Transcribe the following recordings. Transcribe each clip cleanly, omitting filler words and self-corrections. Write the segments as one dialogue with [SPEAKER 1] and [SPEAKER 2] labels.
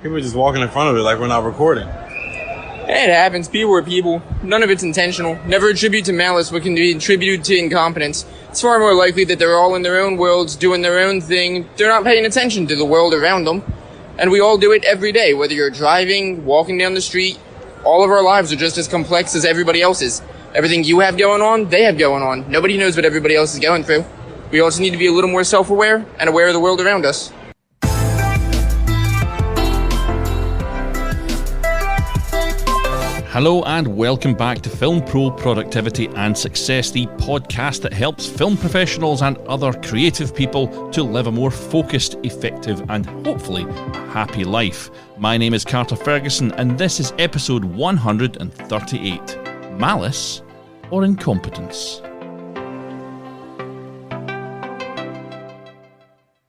[SPEAKER 1] People are just walking in front of it like we're not recording.
[SPEAKER 2] It happens. People are people. None of it's intentional. Never attribute to malice what can be attributed to incompetence. It's far more likely that they're all in their own worlds, doing their own thing. They're not paying attention to the world around them. And we all do it every day, whether you're driving, walking down the street. All of our lives are just as complex as everybody else's. Everything you have going on, they have going on. Nobody knows what everybody else is going through. We also need to be a little more self-aware and aware of the world around us.
[SPEAKER 3] Hello and welcome back to FilmPro Productivity and Success, the podcast that helps film professionals and other creative people to live a more focused, effective and hopefully happy life. My name is Carter Ferguson and this is episode 138, Malice or Incompetence.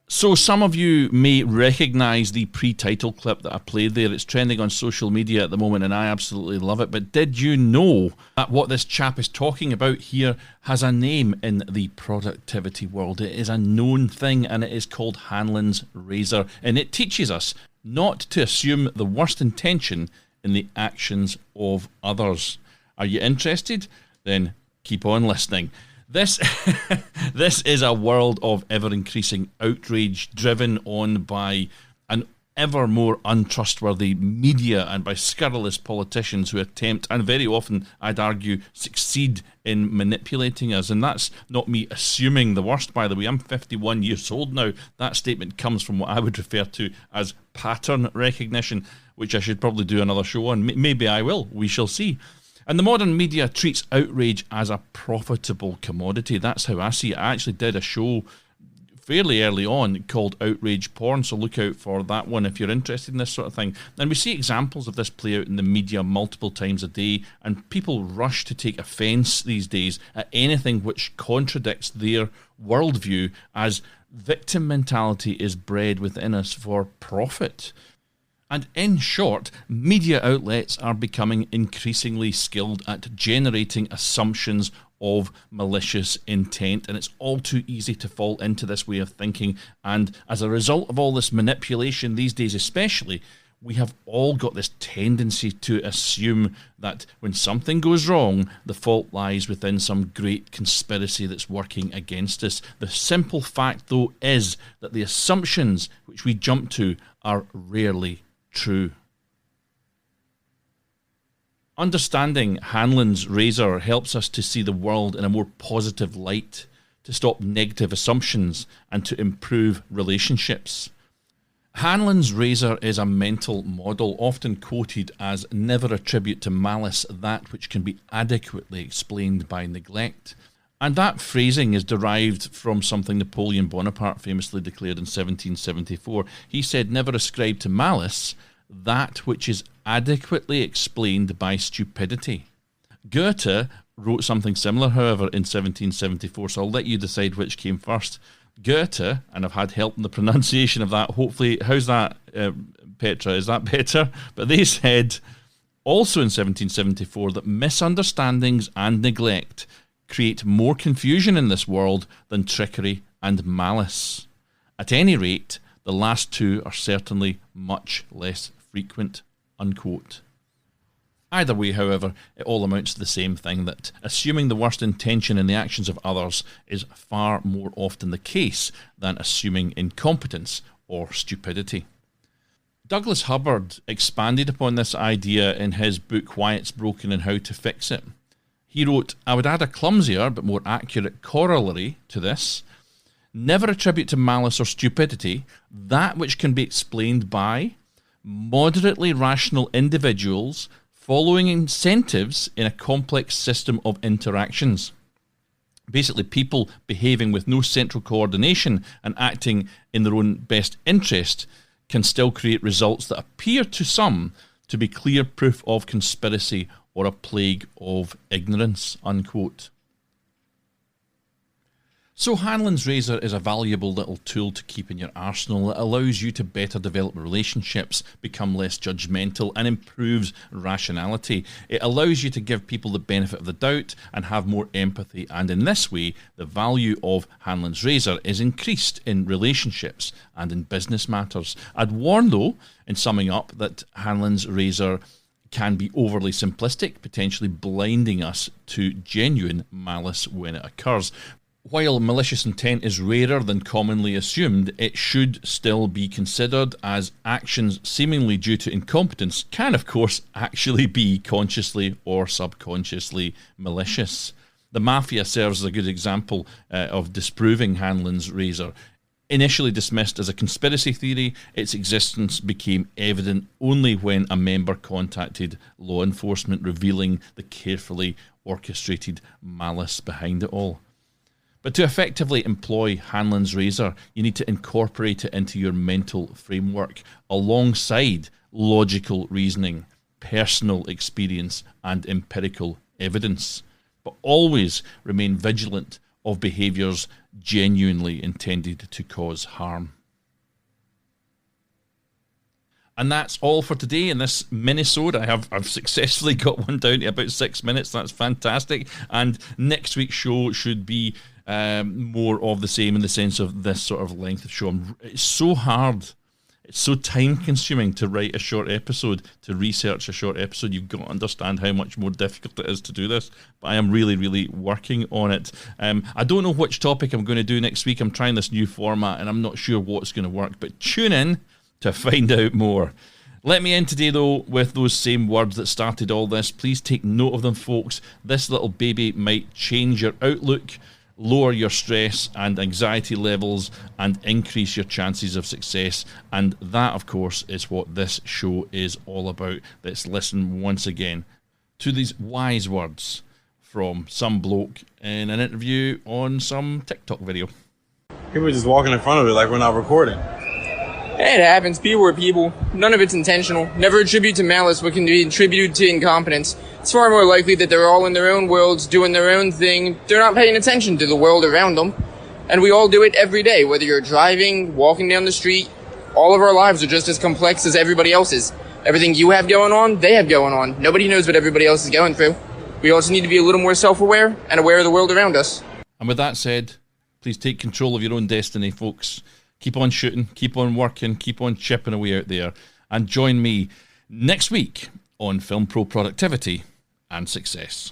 [SPEAKER 3] So some of you may recognise the pre-title clip that I played there. It's trending on social media at the moment and I absolutely love it. But did you know that what this chap is talking about here has a name in the productivity world? It is a known thing and it is called Hanlon's razor. And it teaches us not to assume the worst intention in the actions of others. Are you interested? Then keep on listening. This is a world of ever-increasing outrage driven on by an ever more untrustworthy media and by scurrilous politicians who attempt, and very often, I'd argue, succeed in manipulating us. And that's not me assuming the worst, by the way. I'm 51 years old now. That statement comes from what I would refer to as pattern recognition, which I should probably do another show on. Maybe I will. We shall see. And the modern media treats outrage as a profitable commodity. That's how I see it. I actually did a show fairly early on called Outrage Porn, so look out for that one if you're interested in this sort of thing. And we see examples of this play out in the media multiple times a day, and people rush to take offence these days at anything which contradicts their worldview, as victim mentality is bred within us for profit. And in short, media outlets are becoming increasingly skilled at generating assumptions of malicious intent, and it's all too easy to fall into this way of thinking. And as a result of all this manipulation these days especially, we have all got this tendency to assume that when something goes wrong, the fault lies within some great conspiracy that's working against us. The simple fact, though, is that the assumptions which we jump to are rarely true. Understanding Hanlon's razor helps us to see the world in a more positive light, to stop negative assumptions, and to improve relationships. Hanlon's razor is a mental model often quoted as never attribute to malice that which can be adequately explained by neglect. And that phrasing is derived from something Napoleon Bonaparte famously declared in 1774. He said, never ascribe to malice that which is adequately explained by stupidity. Goethe wrote something similar, however, in 1774, so I'll let you decide which came first. Goethe, and I've had help in the pronunciation of that, hopefully, how's that, Petra, is that better? But they said, also in 1774, that misunderstandings and neglect create more confusion in this world than trickery and malice. At any rate, the last two are certainly much less frequent, unquote. Either way, however, it all amounts to the same thing, that assuming the worst intention in the actions of others is far more often the case than assuming incompetence or stupidity. Douglas Hubbard expanded upon this idea in his book Why It's Broken and How to Fix It. He wrote, I would add a clumsier but more accurate corollary to this. Never attribute to malice or stupidity that which can be explained by moderately rational individuals following incentives in a complex system of interactions. Basically, people behaving with no central coordination and acting in their own best interest can still create results that appear to some to be clear proof of conspiracy or a plague of ignorance, unquote. So Hanlon's razor is a valuable little tool to keep in your arsenal. It allows you to better develop relationships, become less judgmental, and improves rationality. It allows you to give people the benefit of the doubt and have more empathy, and in this way, the value of Hanlon's razor is increased in relationships and in business matters. I'd warn though, in summing up, that Hanlon's razor can be overly simplistic, potentially blinding us to genuine malice when it occurs. While malicious intent is rarer than commonly assumed, it should still be considered, as actions seemingly due to incompetence can, of course, actually be consciously or subconsciously malicious. The mafia serves as a good example of disproving Hanlon's razor. Initially dismissed as a conspiracy theory, its existence became evident only when a member contacted law enforcement, revealing the carefully orchestrated malice behind it all. But to effectively employ Hanlon's razor, you need to incorporate it into your mental framework alongside logical reasoning, personal experience, and empirical evidence. But always remain vigilant of behaviours genuinely intended to cause harm. And that's all for today in this minisode. I've successfully got one down to about 6 minutes. That's fantastic. And next week's show should be more of the same in the sense of this sort of length of show. It's so hard. It's so time consuming to write a short episode, to research a short episode. You've got to understand how much more difficult it is to do this. But I am really, really working on it. I don't know which topic I'm going to do next week. I'm trying this new format and I'm not sure what's going to work. But tune in to find out more. Let me end today, though, with those same words that started all this. Please take note of them, folks. This little baby might change your outlook, lower your stress and anxiety levels, and increase your chances of success. And that, of course, is what this show is all about. Let's listen once again to these wise words from some bloke in an interview on some TikTok video.
[SPEAKER 1] People just walking in front of it like we're not recording.
[SPEAKER 2] It happens. People are people. None of it's intentional. Never attribute to malice what can be attributed to incompetence. It's far more likely that they're all in their own worlds, doing their own thing. They're not paying attention to the world around them. And we all do it every day, whether you're driving, walking down the street. All of our lives are just as complex as everybody else's. Everything you have going on, they have going on. Nobody knows what everybody else is going through. We also need to be a little more self-aware and aware of the world around us.
[SPEAKER 3] And with that said, please take control of your own destiny, folks. Keep on shooting, keep on working, keep on chipping away out there. And join me next week on FilmPro Productivity and Success.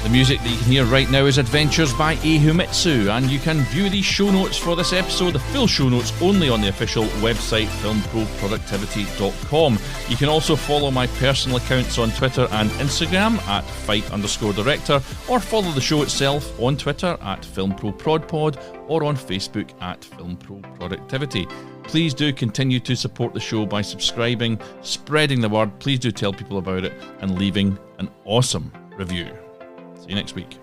[SPEAKER 3] The music that you can hear right now is Adventures by Himitsu, and you can view the show notes for this episode, the full show notes, only on the official website, filmproproductivity.com. You can also follow my personal accounts on Twitter and Instagram at fight_director, or follow the show itself on Twitter at filmproprodpod, or on Facebook at filmproproductivity. Please do continue to support the show by subscribing, spreading the word. Please do tell people about it, and leaving an awesome review. See you next week.